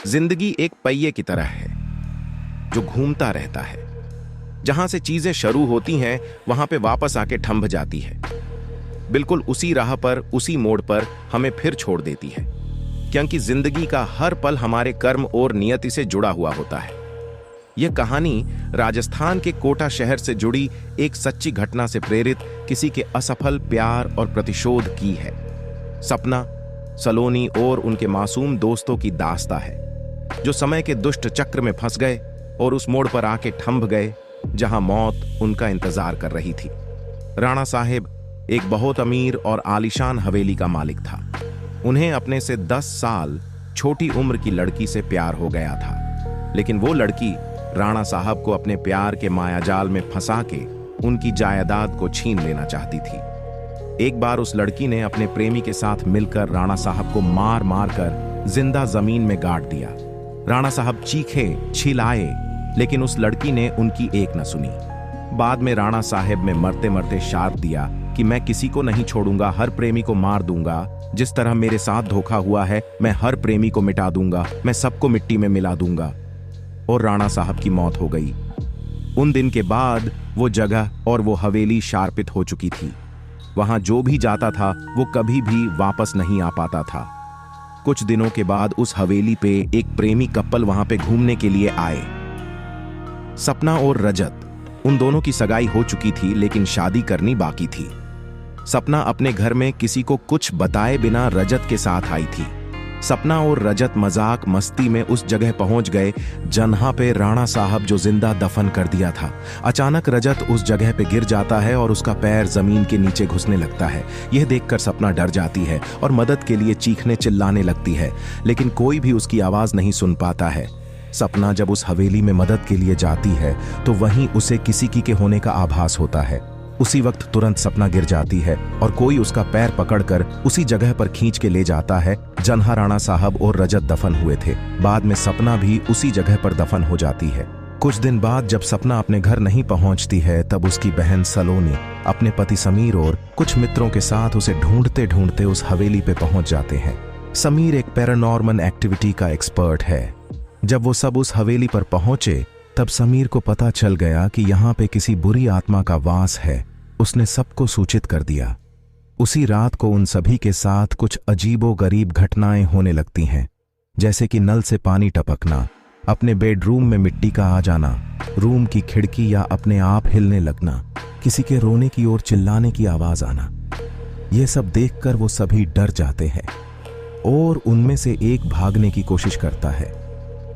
जिंदगी एक पहिए की तरह है जो घूमता रहता है। जहां से चीजें शुरू होती हैं वहां पे वापस आके थंभ जाती है। बिल्कुल उसी राह पर, उसी मोड़ पर हमें फिर छोड़ देती है, क्योंकि जिंदगी का हर पल हमारे कर्म और नियति से जुड़ा हुआ होता है। यह कहानी राजस्थान के कोटा शहर से जुड़ी एक सच्ची घटना से प्रेरित किसी के असफल प्यार और प्रतिशोध की है। सपना, सलोनी और उनके मासूम दोस्तों की दास्ता है, जो समय के दुष्ट चक्र में फंस गए और उस मोड़ पर आके थंभ गए जहां मौत उनका इंतजार कर रही थी। राणा साहेब एक बहुत अमीर और आलीशान हवेली का मालिक था। उन्हें अपने से 10 साल छोटी उम्र की लड़की से प्यार हो गया था, लेकिन वो लड़की राणा साहब को अपने प्यार के मायाजाल में फंसा के उनकी जायदाद को छीन लेना चाहती थी। एक बार उस लड़की ने अपने प्रेमी के साथ मिलकर राणा साहब को मार मार कर जिंदा जमीन में गाड़ दिया। राणा साहब चीखे, चिल्लाए, लेकिन उस लड़की ने उनकी एक न सुनी। बाद में राणा साहब में मरते मरते शाप दिया कि मैं किसी को नहीं छोड़ूंगा, हर प्रेमी को मार दूंगा। जिस तरह मेरे साथ धोखा हुआ है, मैं हर प्रेमी को मिटा दूंगा, मैं सबको मिट्टी में मिला दूंगा। और राणा साहब की मौत हो गई। उन दिन के बाद वो जगह और वो हवेली शार्पित हो चुकी थी। वहां जो भी जाता था वो कभी भी वापस नहीं आ पाता था। कुछ दिनों के बाद उस हवेली पे एक प्रेमी कपल वहां पे घूमने के लिए आए। सपना और रजत, उन दोनों की सगाई हो चुकी थी, लेकिन शादी करनी बाकी थी। सपना अपने घर में किसी को कुछ बताए बिना रजत के साथ आई थी। सपना और रजत मजाक मस्ती में उस जगह पहुंच गए जहां पे राणा साहब जो जिंदा दफन कर दिया था। अचानक रजत उस जगह पे गिर जाता है और उसका पैर जमीन के नीचे घुसने लगता है। यह देखकर सपना डर जाती है और मदद के लिए चीखने चिल्लाने लगती है, लेकिन कोई भी उसकी आवाज नहीं सुन पाता है। सपना जब उस हवेली में मदद के लिए जाती है तो वहीं उसे किसी की के होने का आभास होता है। उसी वक्त तुरंत सपना गिर जाती है और कोई उसका पैर पकड़कर उसी जगह पर खींच के ले जाता है जहां राणा साहब और रजत दफन हुए थे। बाद में सपना भी उसी जगह पर दफन हो जाती है। कुछ दिन बाद जब सपना अपने घर नहीं पहुंचती है, तब उसकी बहन सलोनी अपने पति समीर और कुछ मित्रों के साथ उसे ढूंढते ढूंढते उस हवेली पे पहुंच जाते हैं। समीर एक पैरानॉर्मल एक्टिविटी का एक्सपर्ट है। जब वो सब उस हवेली पर पहुंचे तब समीर को पता चल गया कि यहाँ पे किसी बुरी आत्मा का वास है। उसने सबको सूचित कर दिया। उसी रात को उन सभी के साथ कुछ अजीबो गरीब घटनाएं होने लगती हैं, जैसे कि नल से पानी टपकना, अपने बेडरूम में मिट्टी का आ जाना, रूम की खिड़की या अपने आप हिलने लगना, किसी के रोने की ओर चिल्लाने की आवाज आना। यह सब देखकर वो सभी डर जाते हैं और उनमें से एक भागने की कोशिश करता है,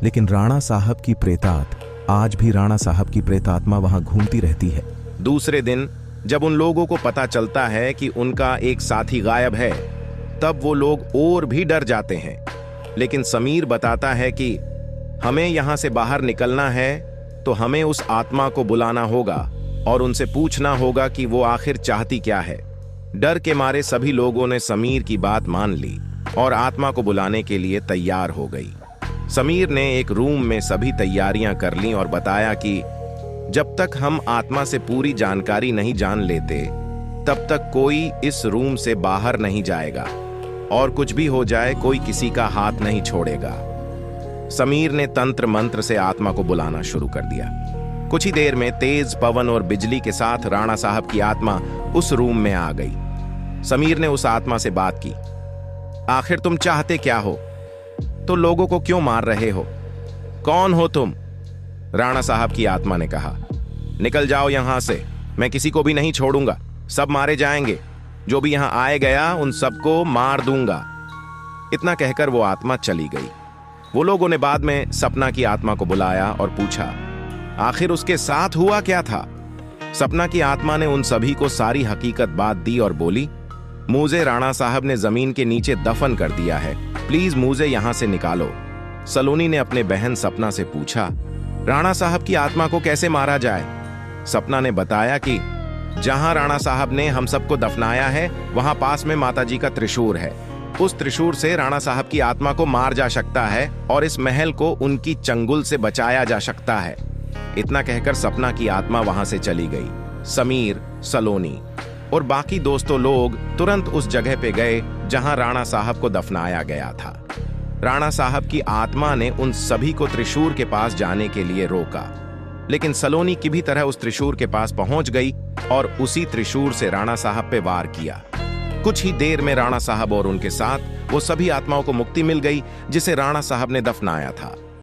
लेकिन राणा साहब की प्रेतात, आज भी राणा साहब की प्रेतात्मा वहां घूमती रहती है। दूसरे दिन जब उन लोगों को पता चलता है कि उनका एक साथी गायब है, तब वो लोग और भी डर जाते हैं। लेकिन समीर बताता है कि हमें यहां से बाहर निकलना है तो हमें उस आत्मा को बुलाना होगा और उनसे पूछना होगा कि वो आखिर चाहती क्या है। डर के मारे सभी लोगों ने समीर की बात मान ली और आत्मा को बुलाने के लिए तैयार हो गई। समीर ने एक रूम में सभी तैयारियां कर लीं और बताया कि जब तक हम आत्मा से पूरी जानकारी नहीं जान लेते तब तक कोई इस रूम से बाहर नहीं जाएगा और कुछ भी हो जाए कोई किसी का हाथ नहीं छोड़ेगा। समीर ने तंत्र मंत्र से आत्मा को बुलाना शुरू कर दिया। कुछ ही देर में तेज पवन और बिजली के साथ राणा साहब की आत्मा उस रूम में आ गई। समीर ने उस आत्मा से बात की, आखिर तुम चाहते क्या हो? तो लोगों को क्यों मार रहे हो? कौन हो तुम? राणा साहब की आत्मा ने कहा, निकल जाओ यहां से, मैं किसी को भी नहीं छोड़ूंगा, सब मारे जाएंगे, जो भी यहां आए गया उन सबको मार दूंगा। इतना कहकर वो आत्मा चली गई। वो लोगों ने बाद में सपना की आत्मा को बुलाया और पूछा आखिर उसके साथ हुआ क्या था। सपना की आत्मा ने उन सभी को सारी हकीकत बात दी और बोली, मुझे राणा साहब ने जमीन के नीचे दफन कर दिया है, प्लीज मुझे यहां से निकालो। सलोनी ने अपने बहन सपना से पूछा, राणा साहब की आत्मा को कैसे मारा जाए? सपना ने बताया कि जहां राणा साहब ने हम सबको दफनाया है वहां पास में माताजी का त्रिशूल है। उस त्रिशूल से राणा साहब की आत्मा को मार जा सकता है और इस महल को उनकी चंगुल से बचाया जा सकता है। इतना कहकर सपना की आत्मा वहां से चली गई। समीर, सलोनी और बाकी दोस्तों लोग तुरंत उस जगह पे गए जहां राणा साहब को दफनाया गया था। राणा साहब की आत्मा ने उन सभी को त्रिशूर के पास जाने के लिए रोका, लेकिन सलोनी की भी तरह उस त्रिशूर के पास पहुंच गई और उसी त्रिशूर से राणा साहब पे वार किया। कुछ ही देर में राणा साहब और उनके साथ वो सभी आत्माओं को मुक्ति मिल गई जिसे राणा साहब ने दफनाया था।